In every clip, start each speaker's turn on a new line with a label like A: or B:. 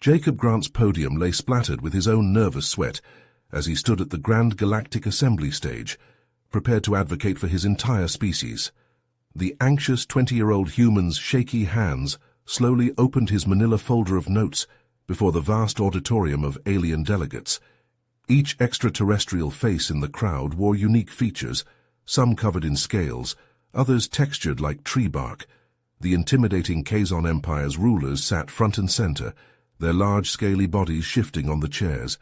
A: Jacob Grant's podium lay splattered with his own nervous sweat as he stood at the Grand Galactic Assembly stage, prepared to advocate for his entire species. The anxious 20-year-old human's shaky hands slowly opened his manila folder of notes before the vast auditorium of alien delegates. Each extraterrestrial face in the crowd wore unique features, some covered in scales, others textured like tree bark. The intimidating Kazon Empire's rulers sat front and center, their large scaly bodies shifting on the chairs,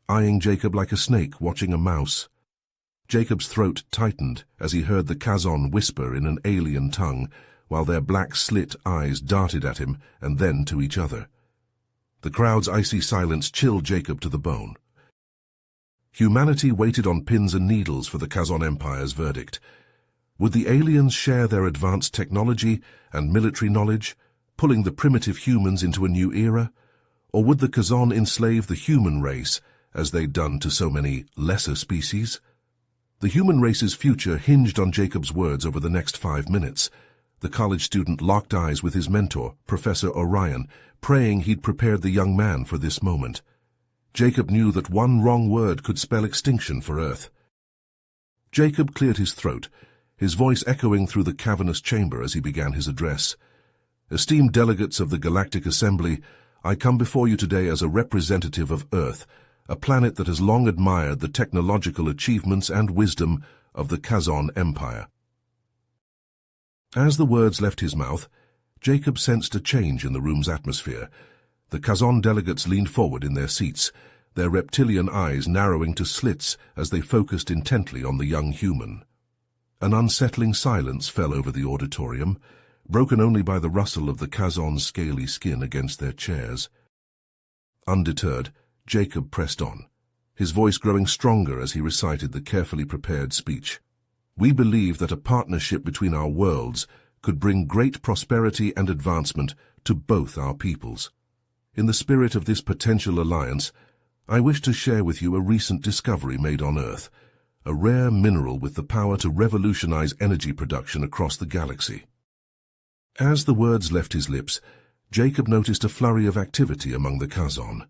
A: eyeing Jacob like a snake watching a mouse. Jacob's throat tightened as he heard the Kazon whisper in an alien tongue, while their black slit eyes darted at him and then to each other. The crowd's icy silence chilled Jacob to the bone. Humanity waited on pins and needles for the Kazon Empire's verdict. Would the aliens share their advanced technology and military knowledge, pulling the primitive humans into a new era? Or would the Kazon enslave the human race, as they'd done to so many lesser species? The human race's future hinged on Jacob's words over the next 5 minutes. The college student locked eyes with his mentor, Professor Orion, praying he'd prepared the young man for this moment. Jacob knew that one wrong word could spell extinction for Earth. Jacob cleared his throat, his voice echoing through the cavernous chamber as he began his address. Esteemed delegates of the Galactic Assembly, I come before you today as a representative of Earth, a planet that has long admired the technological achievements and wisdom of the Kazon Empire. As the words left his mouth, Jacob sensed a change in the room's atmosphere. The Kazon delegates leaned forward in their seats, their reptilian eyes narrowing to slits as they focused intently on the young human. An unsettling silence fell over the auditorium, broken only by the rustle of the Kazon's scaly skin against their chairs. Undeterred, Jacob pressed on, his voice growing stronger as he recited the carefully prepared speech. We believe that a partnership between our worlds could bring great prosperity and advancement to both our peoples. In the spirit of this potential alliance, I wish to share with you a recent discovery made on Earth, a rare mineral with the power to revolutionize energy production across the galaxy. As the words left his lips, Jacob noticed a flurry of activity among the Kazon.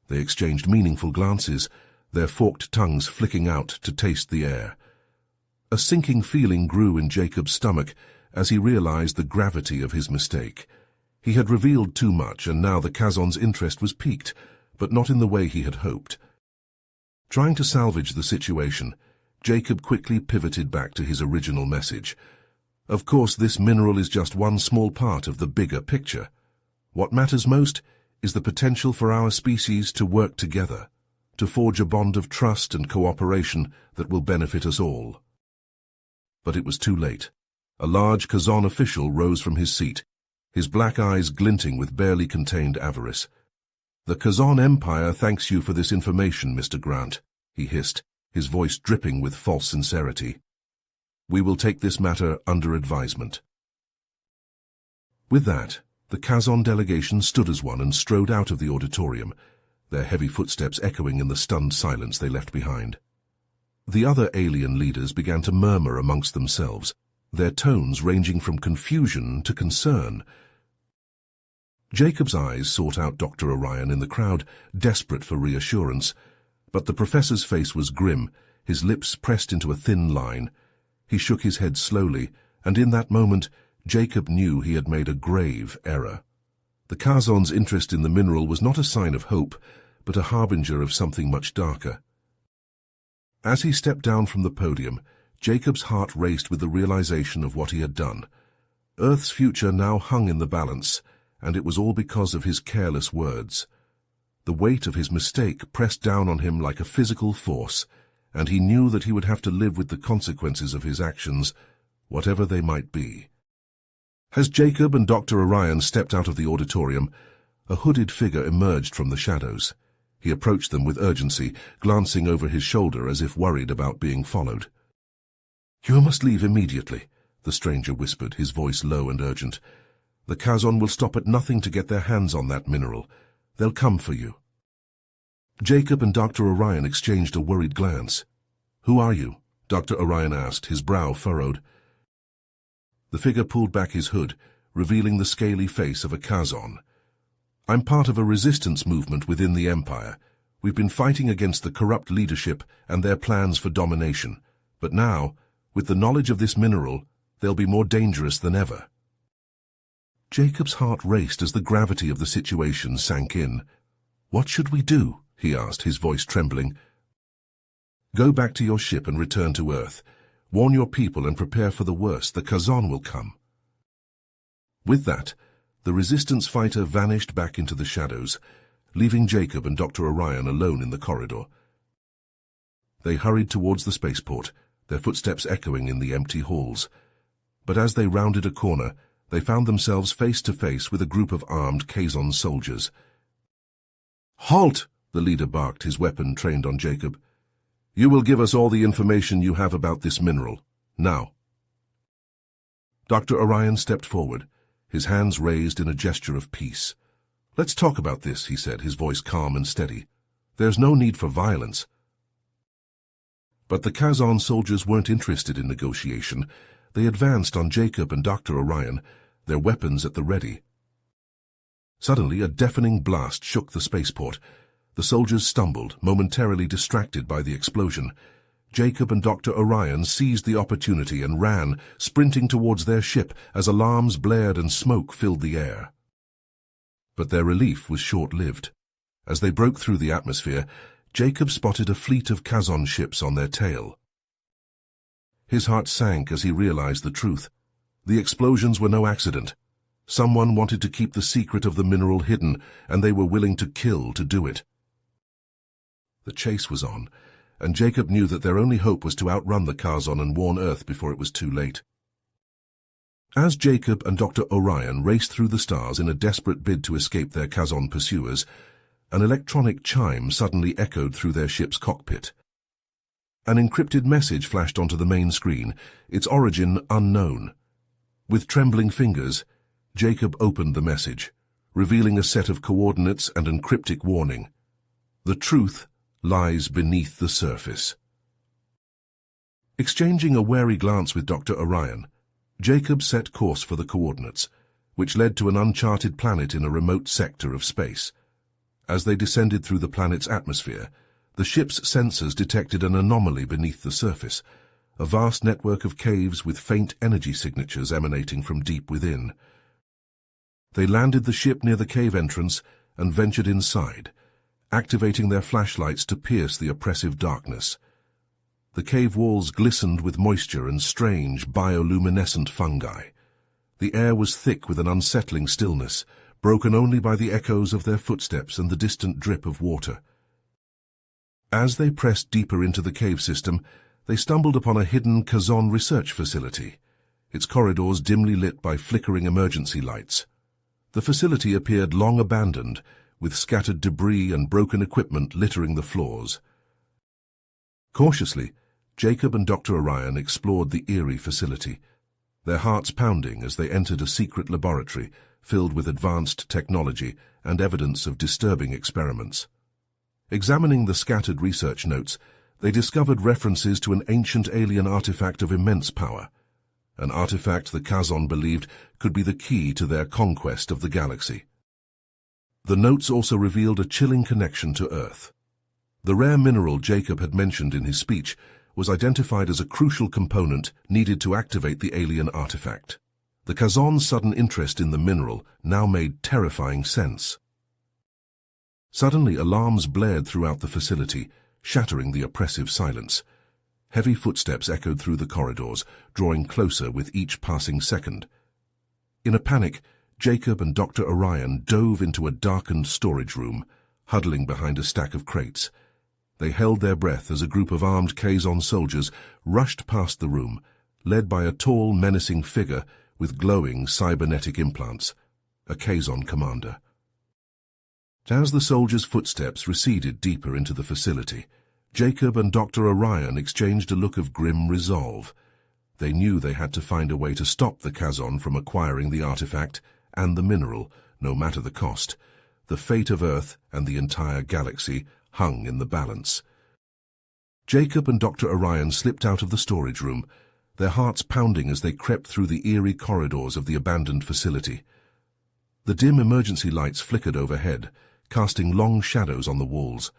A: They exchanged meaningful glances, their forked tongues flicking out to taste the air. A sinking feeling grew in Jacob's stomach as he realized the gravity of his mistake. He had revealed too much, and now the Kazon's interest was piqued, but not in the way he had hoped. Trying to salvage the situation, Jacob quickly pivoted back to his original message. Of course, this mineral is just one small part of the bigger picture. What matters most is the potential for our species to work together, to forge a bond of trust and cooperation that will benefit us all. But it was too late. A large Kazon official rose from his seat, his black eyes glinting with barely contained avarice. The Kazon Empire thanks you for this information, Mr. Grant, he hissed, his voice dripping with false sincerity. We will take this matter under advisement. With that, the Kazon delegation stood as one and strode out of the auditorium, their heavy footsteps echoing in the stunned silence they left behind. The other alien leaders began to murmur amongst themselves, their tones ranging from confusion to concern. Jacob's eyes sought out Dr. Orion in the crowd, desperate for reassurance, but the professor's face was grim, his lips pressed into a thin line. He shook his head slowly, and in that moment, Jacob knew he had made a grave error. The Kazon's interest in the mineral was not a sign of hope, but a harbinger of something much darker. As he stepped down from the podium, Jacob's heart raced with the realization of what he had done. Earth's future now hung in the balance, and it was all because of his careless words. The weight of his mistake pressed down on him like a physical force, and he knew that he would have to live with the consequences of his actions, whatever they might be. As Jacob and Dr. Orion stepped out of the auditorium, a hooded figure emerged from the shadows. He approached them with urgency, glancing over his shoulder as if worried about being followed. You must leave immediately, the stranger whispered, his voice low and urgent. The Kazon will stop at nothing to get their hands on that mineral. They'll come for you. Jacob and Dr. Orion exchanged a worried glance. Who are you? Dr. Orion asked, his brow furrowed. The figure pulled back his hood, revealing the scaly face of a Kazon. I'm part of a resistance movement within the Empire. We've been fighting against the corrupt leadership and their plans for domination. But now, with the knowledge of this mineral, they'll be more dangerous than ever. Jacob's heart raced as the gravity of the situation sank in. What should we do? He asked, his voice trembling. Go back to your ship and return to Earth. Warn your people and prepare for the worst. The Kazon will come. With that, the resistance fighter vanished back into the shadows, leaving Jacob and Dr. Orion alone in the corridor. They hurried towards the spaceport, their footsteps echoing in the empty halls. But as they rounded a corner, they found themselves face to face with a group of armed Kazon soldiers. "Halt!" the leader barked, his weapon trained on Jacob. "You will give us all the information you have about this mineral. Now." Dr. Orion stepped forward, his hands raised in a gesture of peace. "Let's talk about this," he said, his voice calm and steady. "There's no need for violence." But the Kazon soldiers weren't interested in negotiation. They advanced on Jacob and Dr. Orion, their weapons at the ready. Suddenly, a deafening blast shook the spaceport. The soldiers stumbled, momentarily distracted by the explosion. Jacob and Dr. Orion seized the opportunity and ran, sprinting towards their ship as alarms blared and smoke filled the air. But their relief was short-lived. As they broke through the atmosphere, Jacob spotted a fleet of Kazon ships on their tail. His heart sank as he realized the truth. The explosions were no accident. Someone wanted to keep the secret of the mineral hidden, and they were willing to kill to do it. The chase was on, and Jacob knew that their only hope was to outrun the Kazon and warn Earth before it was too late. As Jacob and Dr. Orion raced through the stars in a desperate bid to escape their Kazon pursuers, an electronic chime suddenly echoed through their ship's cockpit. An encrypted message flashed onto the main screen, its origin unknown. With trembling fingers, Jacob opened the message, revealing a set of coordinates and an cryptic warning. The truth lies beneath the surface. Exchanging a wary glance with Dr. Orion, Jacob set course for the coordinates, which led to an uncharted planet in a remote sector of space. As they descended through the planet's atmosphere, the ship's sensors detected an anomaly beneath the surface, a vast network of caves with faint energy signatures emanating from deep within. They landed the ship near the cave entrance and ventured inside, activating their flashlights to pierce the oppressive darkness. The cave walls glistened with moisture and strange bioluminescent fungi. The air was thick with an unsettling stillness, broken only by the echoes of their footsteps and the distant drip of water. As they pressed deeper into the cave system, they stumbled upon a hidden Kazon research facility, its corridors dimly lit by flickering emergency lights. The facility appeared long abandoned, with scattered debris and broken equipment littering the floors. Cautiously, Jacob and Dr. Orion explored the eerie facility, their hearts pounding as they entered a secret laboratory filled with advanced technology and evidence of disturbing experiments. Examining the scattered research notes, they discovered references to an ancient alien artifact of immense power, an artifact the Kazon believed could be the key to their conquest of the galaxy. The notes also revealed a chilling connection to Earth. The rare mineral Jacob had mentioned in his speech was identified as a crucial component needed to activate the alien artifact. The Kazon's sudden interest in the mineral now made terrifying sense. Suddenly, alarms blared throughout the facility, shattering the oppressive silence. Heavy footsteps echoed through the corridors, drawing closer with each passing second. In a panic, Jacob and Dr. Orion dove into a darkened storage room, huddling behind a stack of crates. They held their breath as a group of armed Kazon soldiers rushed past the room, led by a tall, menacing figure with glowing cybernetic implants, a Kazon commander. As the soldiers' footsteps receded deeper into the facility, Jacob and Dr. Orion exchanged a look of grim resolve. They knew they had to find a way to stop the Kazon from acquiring the artifact and the mineral, no matter the cost. The fate of Earth and the entire galaxy hung in the balance. Jacob and Dr. Orion slipped out of the storage room, their hearts pounding as they crept through the eerie corridors of the abandoned facility. The dim emergency lights flickered overhead, casting long shadows on the walls.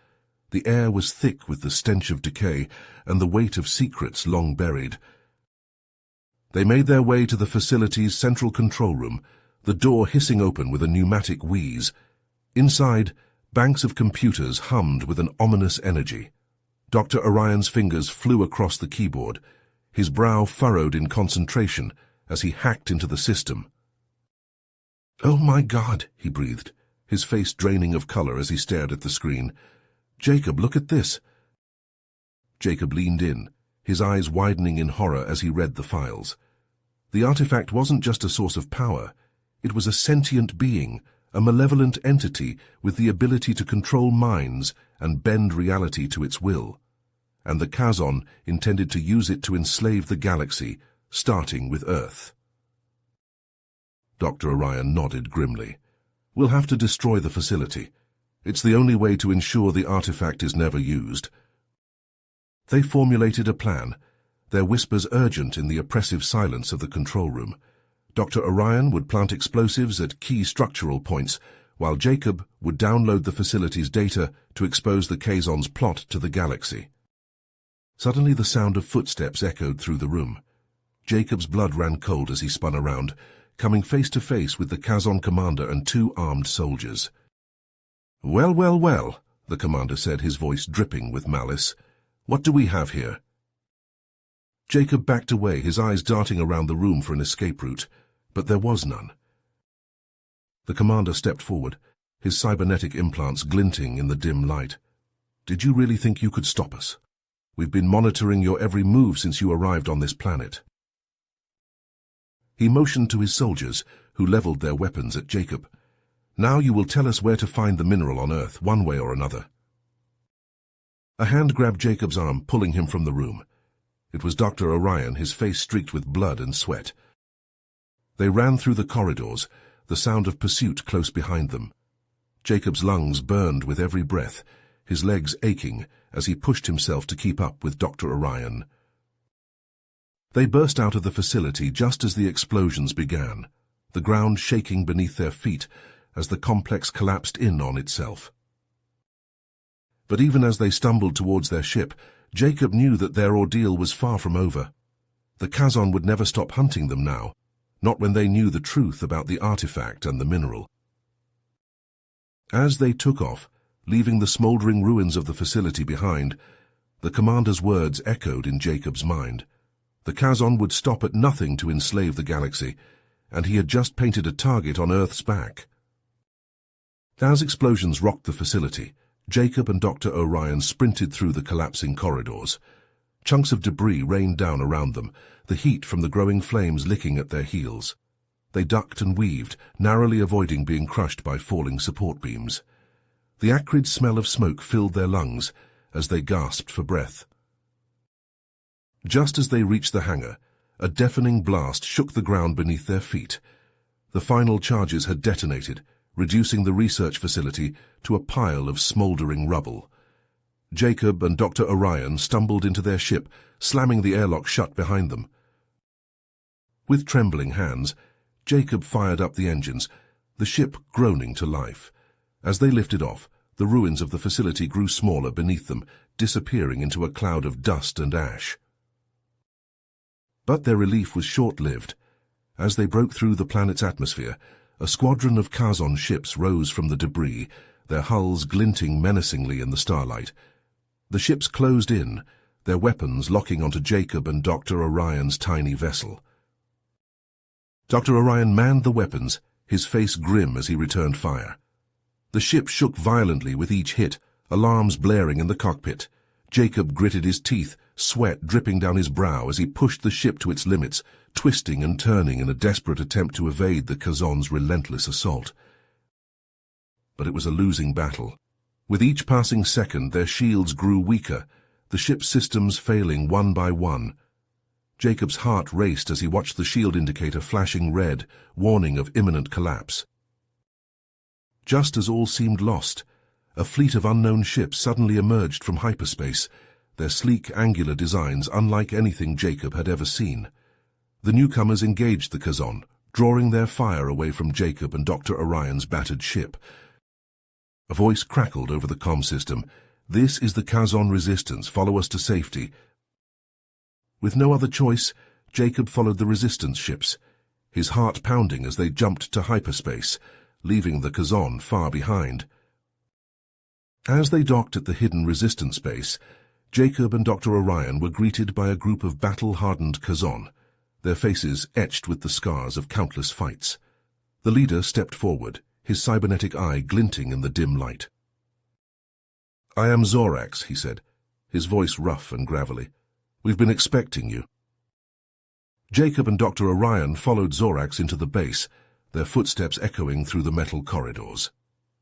A: The air was thick with the stench of decay and the weight of secrets long buried. They made their way to the facility's central control room, the door hissing open with a pneumatic wheeze. Inside, banks of computers hummed with an ominous energy. Dr. Orion's fingers flew across the keyboard, his brow furrowed in concentration as he hacked into the system. "Oh my God," he breathed, his face draining of color as he stared at the screen. "Jacob, look at this." Jacob leaned in, his eyes widening in horror as he read the files. The artifact wasn't just a source of power. It was a sentient being, a malevolent entity with the ability to control minds and bend reality to its will. And the Kazon intended to use it to enslave the galaxy, starting with Earth. Dr. Orion nodded grimly. "We'll have to destroy the facility. It's the only way to ensure the artifact is never used." They formulated a plan, their whispers urgent in the oppressive silence of the control room. Dr. Orion would plant explosives at key structural points, while Jacob would download the facility's data to expose the Kazon's plot to the galaxy. Suddenly the sound of footsteps echoed through the room. Jacob's blood ran cold as he spun around, coming face to face with the Kazon commander and two armed soldiers. "Well, well, well," the commander said, his voice dripping with malice. "What do we have here?" Jacob backed away, his eyes darting around the room for an escape route, but there was none. The commander stepped forward, his cybernetic implants glinting in the dim light. "Did you really think you could stop us? We've been monitoring your every move since you arrived on this planet." He motioned to his soldiers, who leveled their weapons at Jacob. "Now you will tell us where to find the mineral on Earth, one way or another." A hand grabbed Jacob's arm, pulling him from the room. It was Dr. Orion, his face streaked with blood and sweat. They ran through the corridors, the sound of pursuit close behind them. Jacob's lungs burned with every breath, his legs aching as he pushed himself to keep up with Dr. Orion. They burst out of the facility just as the explosions began, the ground shaking beneath their feet as the complex collapsed in on itself. But even as they stumbled towards their ship, Jacob knew that their ordeal was far from over. The Kazon would never stop hunting them now, not when they knew the truth about the artifact and the mineral. As they took off, leaving the smoldering ruins of the facility behind, the commander's words echoed in Jacob's mind. The Kazon would stop at nothing to enslave the galaxy, and he had just painted a target on Earth's back. As explosions rocked the facility, Jacob and Dr. Orion sprinted through the collapsing corridors. Chunks of debris rained down around them, the heat from the growing flames licking at their heels. They ducked and weaved, narrowly avoiding being crushed by falling support beams. The acrid smell of smoke filled their lungs as they gasped for breath. Just as they reached the hangar, a deafening blast shook the ground beneath their feet. The final charges had detonated, reducing the research facility to a pile of smoldering rubble. Jacob and Dr. Orion stumbled into their ship, slamming the airlock shut behind them. With trembling hands, Jacob fired up the engines, the ship groaning to life. As they lifted off, the ruins of the facility grew smaller beneath them, disappearing into a cloud of dust and ash. But their relief was short-lived. As they broke through the planet's atmosphere, a squadron of Kazon ships rose from the debris, their hulls glinting menacingly in the starlight. The ships closed in, their weapons locking onto Jacob and Dr. Orion's tiny vessel. Dr. Orion manned the weapons, his face grim as he returned fire. The ship shook violently with each hit, alarms blaring in the cockpit. Jacob gritted his teeth, sweat dripping down his brow as he pushed the ship to its limits, twisting and turning in a desperate attempt to evade the Kazon's relentless assault. But it was a losing battle. With each passing second, their shields grew weaker, the ship's systems failing one by one. Jacob's heart raced as he watched the shield indicator flashing red, warning of imminent collapse. Just as all seemed lost, a fleet of unknown ships suddenly emerged from hyperspace, their sleek, angular designs unlike anything Jacob had ever seen. The newcomers engaged the Kazon, drawing their fire away from Jacob and Dr. Orion's battered ship. A voice crackled over the comm system. "This is the Kazon resistance. Follow us to safety." With no other choice, Jacob followed the resistance ships, his heart pounding as they jumped to hyperspace, leaving the Kazon far behind. As they docked at the hidden resistance base, Jacob and Dr. Orion were greeted by a group of battle-hardened Kazon, their faces etched with the scars of countless fights. The leader stepped forward, his cybernetic eye glinting in the dim light. "I am Zorax," he said, his voice rough and gravelly. "We've been expecting you." Jacob and Dr. Orion followed Zorax into the base, their footsteps echoing through the metal corridors.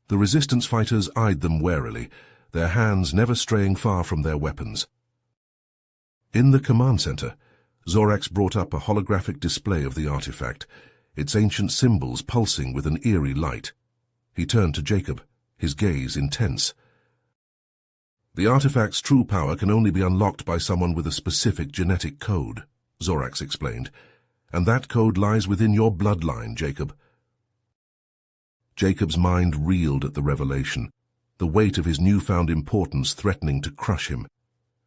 A: The resistance fighters eyed them warily, their hands never straying far from their weapons. In the command center, Zorax brought up a holographic display of the artifact, its ancient symbols pulsing with an eerie light. He turned to Jacob, his gaze intense. "The artifact's true power can only be unlocked by someone with a specific genetic code," Zorax explained, "and that code lies within your bloodline, Jacob." Jacob's mind reeled at the revelation, the weight of his newfound importance threatening to crush him.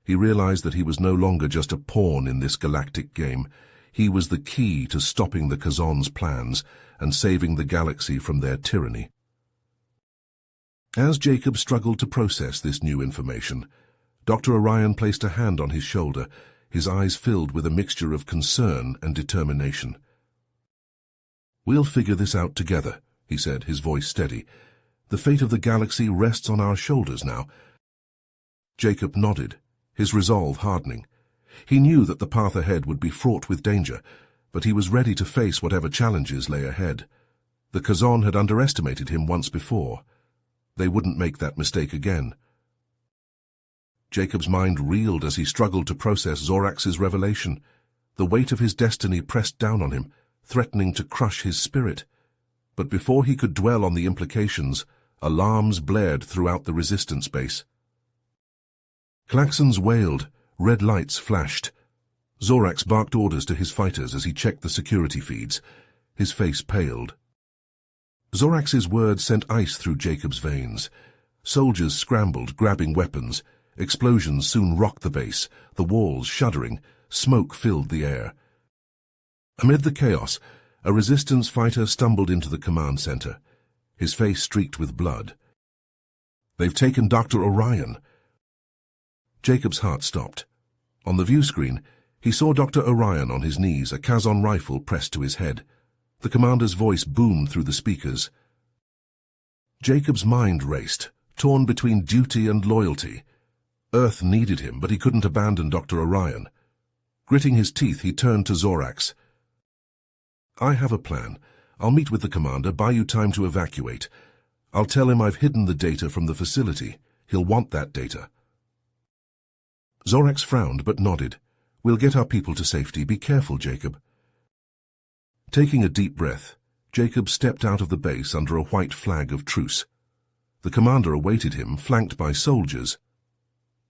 A: He realized that he was no longer just a pawn in this galactic game. He was the key to stopping the Kazon's plans and saving the galaxy from their tyranny. As Jacob struggled to process this new information, Dr. Orion placed a hand on his shoulder, his eyes filled with a mixture of concern and determination. "We'll figure this out together," he said, his voice steady. "The fate of the galaxy rests on our shoulders now." Jacob nodded, his resolve hardening. He knew that the path ahead would be fraught with danger, but he was ready to face whatever challenges lay ahead. The Kazon had underestimated him once before. They wouldn't make that mistake again. Jacob's mind reeled as he struggled to process Zorax's revelation. The weight of his destiny pressed down on him, threatening to crush his spirit. But before he could dwell on the implications, alarms blared throughout the resistance base. Klaxons wailed, red lights flashed. Zorax barked orders to his fighters as he checked the security feeds. His face paled. Zorax's words sent ice through Jacob's veins. Soldiers scrambled, grabbing weapons. Explosions soon rocked the base, the walls shuddering. Smoke filled the air. Amid the chaos, a resistance fighter stumbled into the command center, his face streaked with blood. "They've taken Dr. Orion." Jacob's heart stopped. On the view screen, he saw Dr. Orion on his knees, a Kazon rifle pressed to his head. The commander's voice boomed through the speakers. Jacob's mind raced, torn between duty and loyalty. Earth needed him, but he couldn't abandon Dr. Orion. Gritting his teeth, he turned to Zorax. "I have a plan. I'll meet with the commander, buy you time to evacuate. I'll tell him I've hidden the data from the facility. He'll want that data." Zorax frowned but nodded. "We'll get our people to safety. Be careful, Jacob." Taking a deep breath, Jacob stepped out of the base under a white flag of truce. The commander awaited him, flanked by soldiers.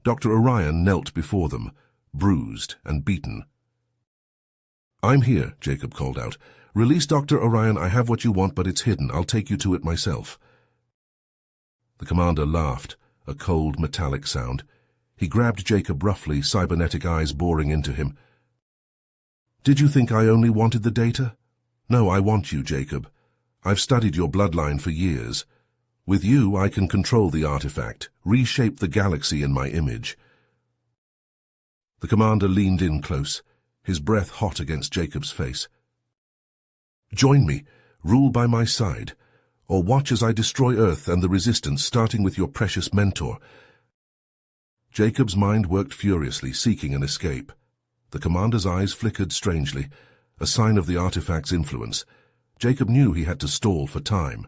A: Dr. Orion knelt before them, bruised and beaten. "I'm here," Jacob called out. "Release Dr. Orion. I have what you want, but it's hidden. I'll take you to it myself." The commander laughed, a cold metallic sound. He grabbed Jacob roughly, cybernetic eyes boring into him. "Did you think I only wanted the data? No, I want you, Jacob. I've studied your bloodline for years. With you, I can control the artifact, reshape the galaxy in my image." The commander leaned in close, his breath hot against Jacob's face. "Join me, rule by my side, or watch as I destroy Earth and the Resistance, starting with your precious mentor." Jacob's mind worked furiously, seeking an escape. The commander's eyes flickered strangely, a sign of the artifact's influence. Jacob knew he had to stall for time.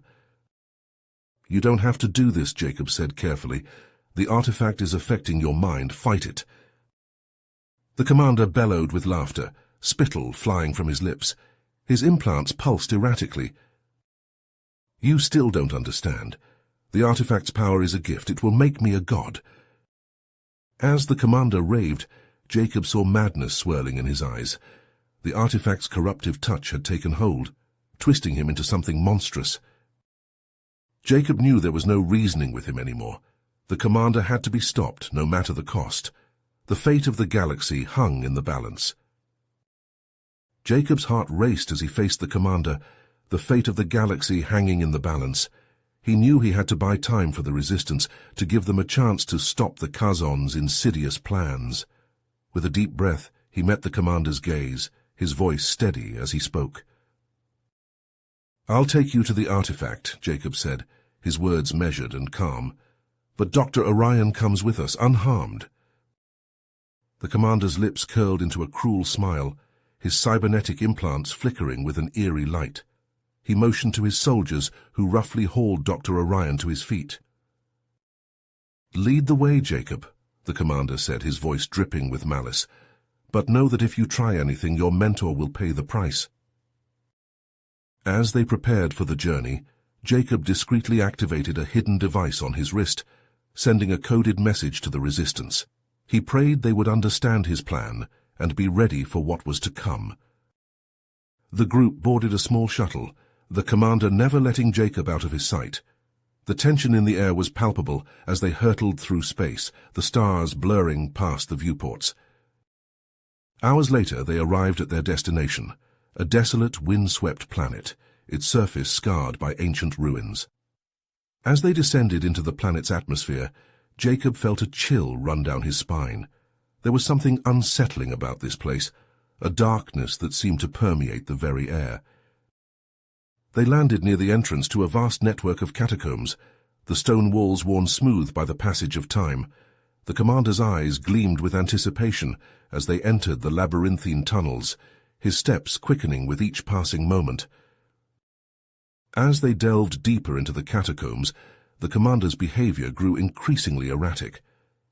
A: "You don't have to do this," Jacob said carefully. "The artifact is affecting your mind. Fight it." The commander bellowed with laughter, spittle flying from his lips. His implants pulsed erratically. "You still don't understand. The artifact's power is a gift. It will make me a god." As the commander raved, Jacob saw madness swirling in his eyes. The artifact's corruptive touch had taken hold. twisting him into something monstrous. Jacob knew there was no reasoning with him anymore. The commander had to be stopped, no matter the cost. The fate of the galaxy hung in the balance. Jacob's heart raced as he faced the commander, the fate of the galaxy hanging in the balance. He knew he had to buy time for the resistance, to give them a chance to stop the Kazon's insidious plans. With a deep breath, he met the commander's gaze, his voice steady as he spoke. "I'll take you to the artifact," Jacob said, his words measured and calm. "But Dr. Orion comes with us, unharmed." The commander's lips curled into a cruel smile, his cybernetic implants flickering with an eerie light. He motioned to his soldiers, who roughly hauled Dr. Orion to his feet. "Lead the way, Jacob," the commander said, his voice dripping with malice. "But know that if you try anything, your mentor will pay the price." As they prepared for the journey, Jacob discreetly activated a hidden device on his wrist, sending a coded message to the resistance. He prayed they would understand his plan and be ready for what was to come. The group boarded a small shuttle, the commander never letting Jacob out of his sight. The tension in the air was palpable as they hurtled through space, the stars blurring past the viewports. Hours later, they arrived at their destination, a desolate, wind-swept planet, its surface scarred by ancient ruins. As they descended into the planet's atmosphere, Jacob felt a chill run down his spine. There was something unsettling about this place, a darkness that seemed to permeate the very air. They landed near the entrance to a vast network of catacombs, the stone walls worn smooth by the passage of time. The commander's eyes gleamed with anticipation as they entered the labyrinthine tunnels, his steps quickening with each passing moment. As they delved deeper into the catacombs, the commander's behavior grew increasingly erratic.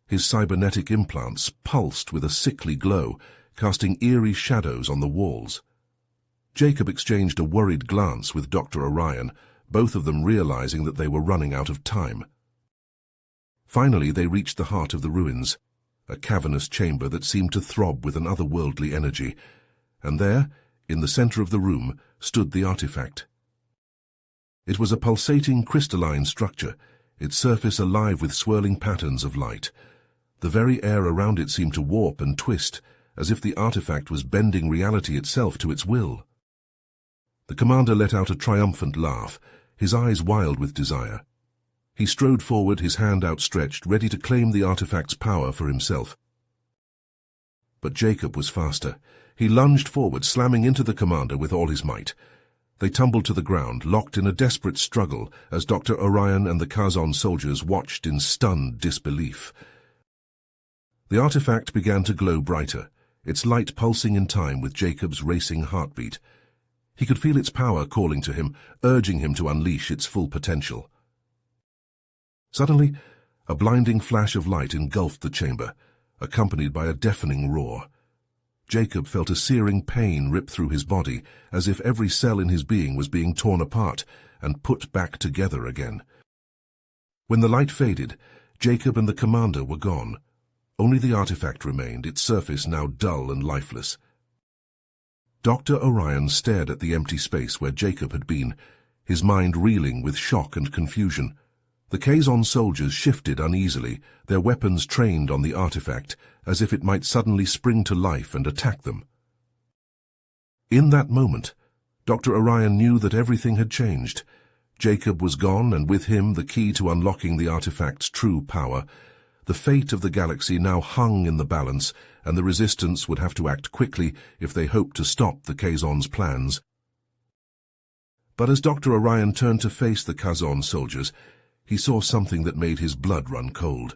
A: His cybernetic implants pulsed with a sickly glow, casting eerie shadows on the walls. Jacob exchanged a worried glance with Dr. Orion, both of them realizing that they were running out of time. Finally, they reached the heart of the ruins, a cavernous chamber that seemed to throb with an otherworldly energy, and there, in the center of the room, stood the artifact. It was a pulsating crystalline structure, its surface alive with swirling patterns of light. The very air around it seemed to warp and twist, as if the artifact was bending reality itself to its will. The commander let out a triumphant laugh, his eyes wild with desire. He strode forward, his hand outstretched, ready to claim the artifact's power for himself. But Jacob was faster. He lunged forward, slamming into the commander with all his might. They tumbled to the ground, locked in a desperate struggle, as Dr. Orion and the Kazon soldiers watched in stunned disbelief. The artifact began to glow brighter, its light pulsing in time with Jacob's racing heartbeat. He could feel its power calling to him, urging him to unleash its full potential. Suddenly, a blinding flash of light engulfed the chamber, accompanied by a deafening roar. Jacob felt a searing pain rip through his body, as if every cell in his being was being torn apart and put back together again. When the light faded, Jacob and the commander were gone. Only the artifact remained, its surface now dull and lifeless. Dr. Orion stared at the empty space where Jacob had been, his mind reeling with shock and confusion. The Kazon soldiers shifted uneasily, their weapons trained on the artifact, as if it might suddenly spring to life and attack them. In that moment, Dr. Orion knew that everything had changed. Jacob was gone, and with him the key to unlocking the artifact's true power. The fate of the galaxy now hung in the balance, and the resistance would have to act quickly if they hoped to stop the Kazon's plans. But as Dr. Orion turned to face the Kazon soldiers, he saw something that made his blood run cold.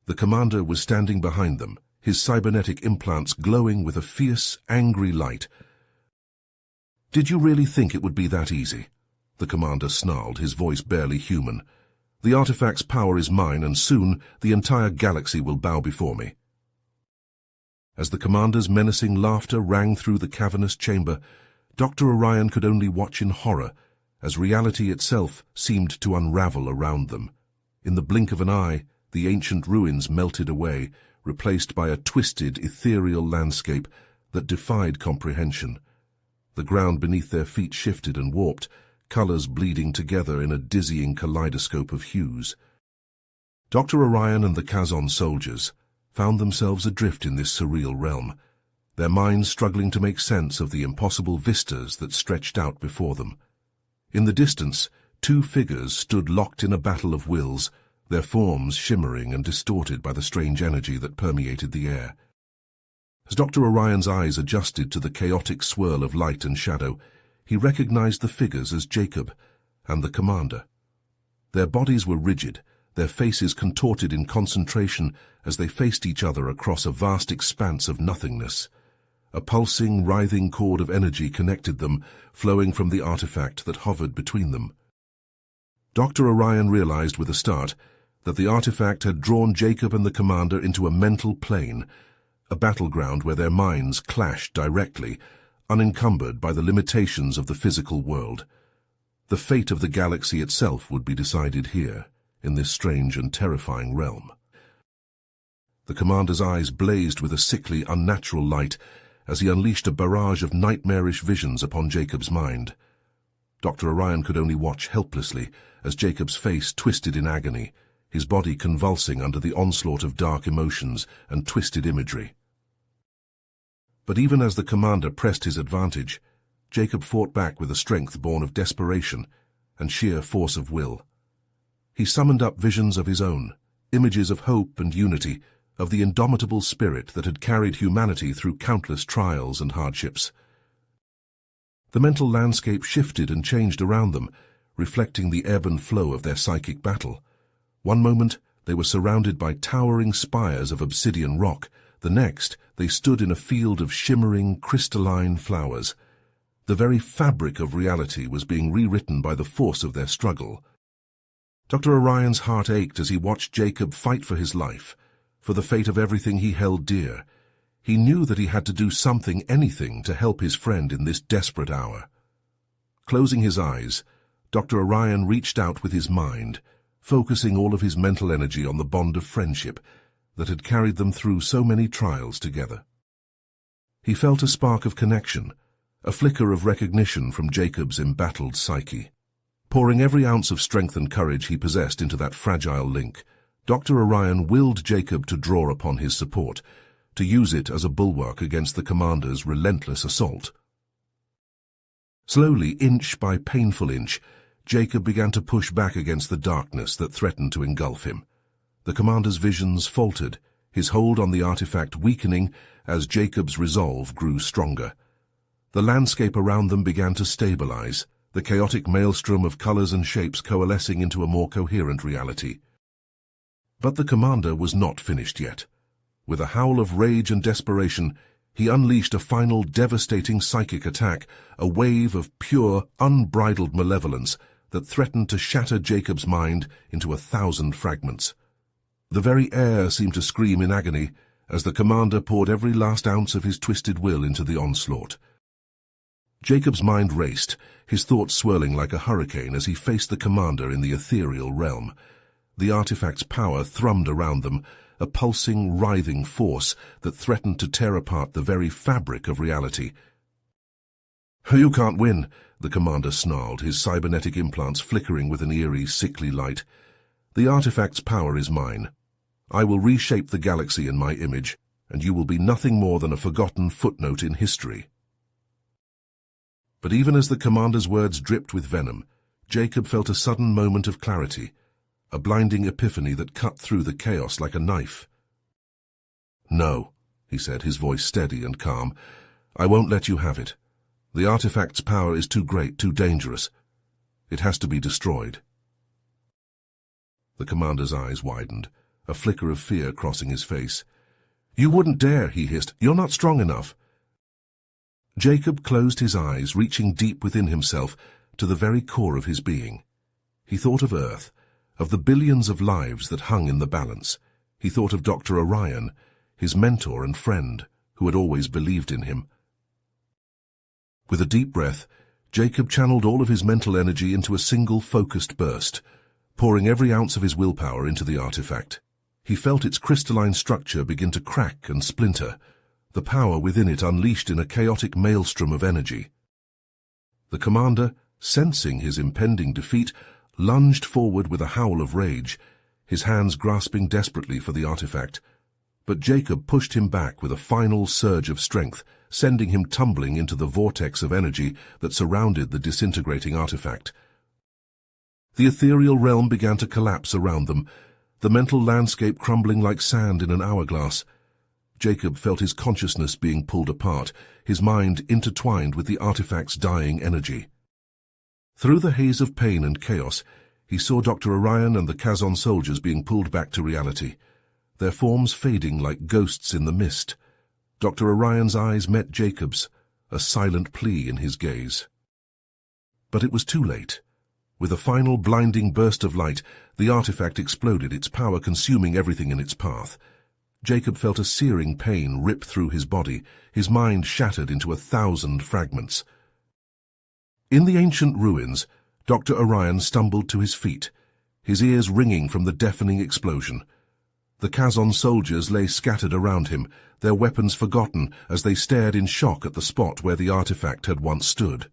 A: The commander was standing behind them, his cybernetic implants glowing with a fierce, angry light. "Did you really think it would be that easy?" the commander snarled, his voice barely human. "The artifact's power is mine, and soon the entire galaxy will bow before me." As the commander's menacing laughter rang through the cavernous chamber, Dr. Orion could only watch in horror, as reality itself seemed to unravel around them. In the blink of an eye, the ancient ruins melted away, replaced by a twisted, ethereal landscape that defied comprehension. The ground beneath their feet shifted and warped, colors bleeding together in a dizzying kaleidoscope of hues. Dr. Orion and the Kazon soldiers found themselves adrift in this surreal realm, their minds struggling to make sense of the impossible vistas that stretched out before them. In the distance, two figures stood locked in a battle of wills, their forms shimmering and distorted by the strange energy that permeated the air. As Dr. Orion's eyes adjusted to the chaotic swirl of light and shadow, he recognized the figures as Jacob and the commander. Their bodies were rigid, their faces contorted in concentration as they faced each other across a vast expanse of nothingness. A pulsing, writhing cord of energy connected them, flowing from the artifact that hovered between them. Dr. Orion realized with a start that the artifact had drawn Jacob and the commander into a mental plane, a battleground where their minds clashed directly, unencumbered by the limitations of the physical world. The fate of the galaxy itself would be decided here, in this strange and terrifying realm. The commander's eyes blazed with a sickly, unnatural light as he unleashed a barrage of nightmarish visions upon Jacob's mind. Dr. Orion could only watch helplessly as Jacob's face twisted in agony, his body convulsing under the onslaught of dark emotions and twisted imagery. But even as the commander pressed his advantage, Jacob fought back with a strength born of desperation and sheer force of will. He summoned up visions of his own, images of hope and unity, of the indomitable spirit that had carried humanity through countless trials and hardships. The mental landscape shifted and changed around them, reflecting the ebb and flow of their psychic battle. One moment, they were surrounded by towering spires of obsidian rock. The next, they stood in a field of shimmering, crystalline flowers. The very fabric of reality was being rewritten by the force of their struggle. Dr. Orion's heart ached as he watched Jacob fight for his life, for the fate of everything he held dear. He knew that he had to do something, anything, to help his friend in this desperate hour. Closing his eyes, Dr. Orion reached out with his mind, focusing all of his mental energy on the bond of friendship that had carried them through so many trials together. He felt a spark of connection, a flicker of recognition from Jacob's embattled psyche. Pouring every ounce of strength and courage he possessed into that fragile link, Dr. Orion willed Jacob to draw upon his support, to use it as a bulwark against the commander's relentless assault. Slowly, inch by painful inch, Jacob began to push back against the darkness that threatened to engulf him. The commander's visions faltered, his hold on the artifact weakening as Jacob's resolve grew stronger. The landscape around them began to stabilize, the chaotic maelstrom of colors and shapes coalescing into a more coherent reality. But the commander was not finished yet. With a howl of rage and desperation, he unleashed a final devastating psychic attack, a wave of pure, unbridled malevolence that threatened to shatter Jacob's mind into 1,000 fragments. The very air seemed to scream in agony as the commander poured every last ounce of his twisted will into the onslaught. Jacob's mind raced, his thoughts swirling like a hurricane as he faced the commander in the ethereal realm. The artifact's power thrummed around them, a pulsing, writhing force that threatened to tear apart the very fabric of reality. "You can't win," the commander snarled, his cybernetic implants flickering with an eerie, sickly light. "The artifact's power is mine. I will reshape the galaxy in my image, and you will be nothing more than a forgotten footnote in history." But even as the commander's words dripped with venom, Jacob felt a sudden moment of clarity, a blinding epiphany that cut through the chaos like a knife. "No," he said, his voice steady and calm. "I won't let you have it. The artifact's power is too great, too dangerous. It has to be destroyed." The commander's eyes widened, a flicker of fear crossing his face. "You wouldn't dare," he hissed. "You're not strong enough." Jacob closed his eyes, reaching deep within himself to the very core of his being. He thought of Earth, of the billions of lives that hung in the balance. He thought of Dr. Orion, his mentor and friend, who had always believed in him. With a deep breath, Jacob channeled all of his mental energy into a single focused burst, pouring every ounce of his willpower into the artifact. He felt its crystalline structure begin to crack and splinter, the power within it unleashed in a chaotic maelstrom of energy. The commander, sensing his impending defeat, lunged forward with a howl of rage, his hands grasping desperately for the artifact. But Jacob pushed him back with a final surge of strength, sending him tumbling into the vortex of energy that surrounded the disintegrating artifact. The ethereal realm began to collapse around them, the mental landscape crumbling like sand in an hourglass. Jacob felt his consciousness being pulled apart, his mind intertwined with the artifact's dying energy. Through the haze of pain and chaos, he saw Dr. Orion and the Kazon soldiers being pulled back to reality, their forms fading like ghosts in the mist. Dr. Orion's eyes met Jacob's, a silent plea in his gaze. But it was too late. With a final blinding burst of light, the artifact exploded, its power consuming everything in its path. Jacob felt a searing pain rip through his body, his mind shattered into 1,000 fragments. In the ancient ruins, Dr. Orion stumbled to his feet, his ears ringing from the deafening explosion. The Kazon soldiers lay scattered around him, their weapons forgotten as they stared in shock at the spot where the artifact had once stood.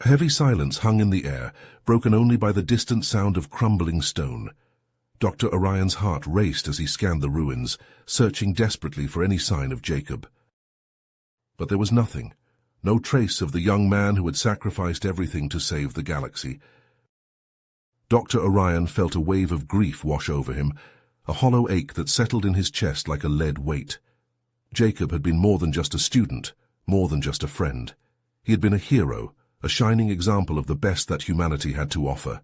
A: A heavy silence hung in the air, broken only by the distant sound of crumbling stone. Dr. Orion's heart raced as he scanned the ruins, searching desperately for any sign of Jacob. But there was nothing, no trace of the young man who had sacrificed everything to save the galaxy. Dr. Orion felt a wave of grief wash over him, a hollow ache that settled in his chest like a lead weight. Jacob had been more than just a student, more than just a friend. He had been a hero, a shining example of the best that humanity had to offer.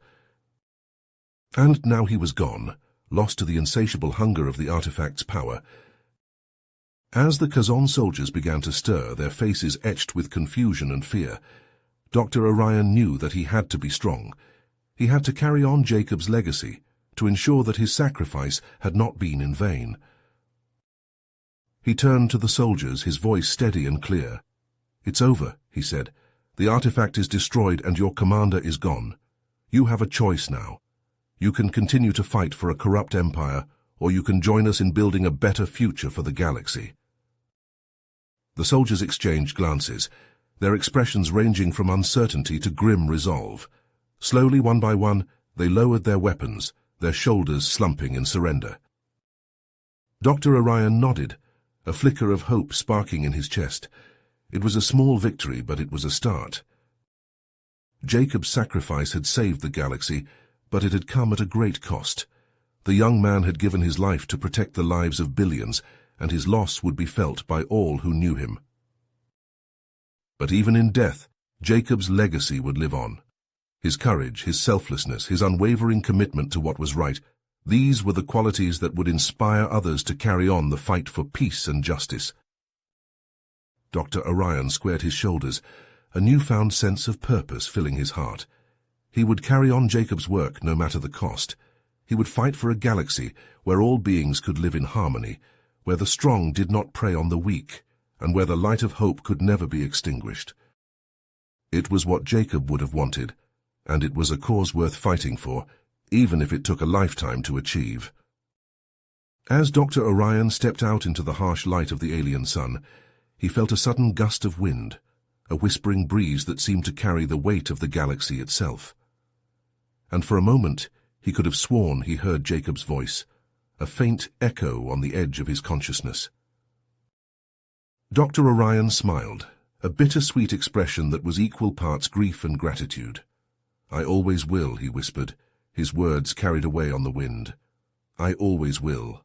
A: And now he was gone, lost to the insatiable hunger of the artifact's power. As the Kazon soldiers began to stir, their faces etched with confusion and fear, Dr. Orion knew that he had to be strong. He had to carry on Jacob's legacy, to ensure that his sacrifice had not been in vain. He turned to the soldiers, his voice steady and clear. "It's over," he said. "The artifact is destroyed and your commander is gone. You have a choice now. You can continue to fight for a corrupt empire, or you can join us in building a better future for the galaxy." The soldiers exchanged glances, their expressions ranging from uncertainty to grim resolve. Slowly, one by one, they lowered their weapons, their shoulders slumping in surrender. Dr. Orion nodded, a flicker of hope sparking in his chest. It was a small victory, but it was a start. Jacob's sacrifice had saved the galaxy, but it had come at a great cost. The young man had given his life to protect the lives of billions, and his loss would be felt by all who knew him. But even in death, Jacob's legacy would live on. His courage, his selflessness, his unwavering commitment to what was right, these were the qualities that would inspire others to carry on the fight for peace and justice. Dr. Orion squared his shoulders, a newfound sense of purpose filling his heart. He would carry on Jacob's work no matter the cost. He would fight for a galaxy where all beings could live in harmony, where the strong did not prey on the weak, and where the light of hope could never be extinguished. It was what Jacob would have wanted, and it was a cause worth fighting for, even if it took a lifetime to achieve. As Dr. Orion stepped out into the harsh light of the alien sun, he felt a sudden gust of wind, a whispering breeze that seemed to carry the weight of the galaxy itself. And for a moment, he could have sworn he heard Jacob's voice, a faint echo on the edge of his consciousness. Dr. Orion smiled, a bittersweet expression that was equal parts grief and gratitude. "I always will," he whispered, his words carried away on the wind. "I always will."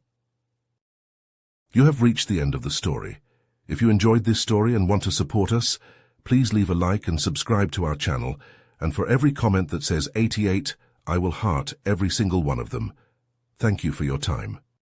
A: You have reached the end of the story. If you enjoyed this story and want to support us, please leave a like and subscribe to our channel, and for every comment that says 88, I will heart every single one of them. Thank you for your time.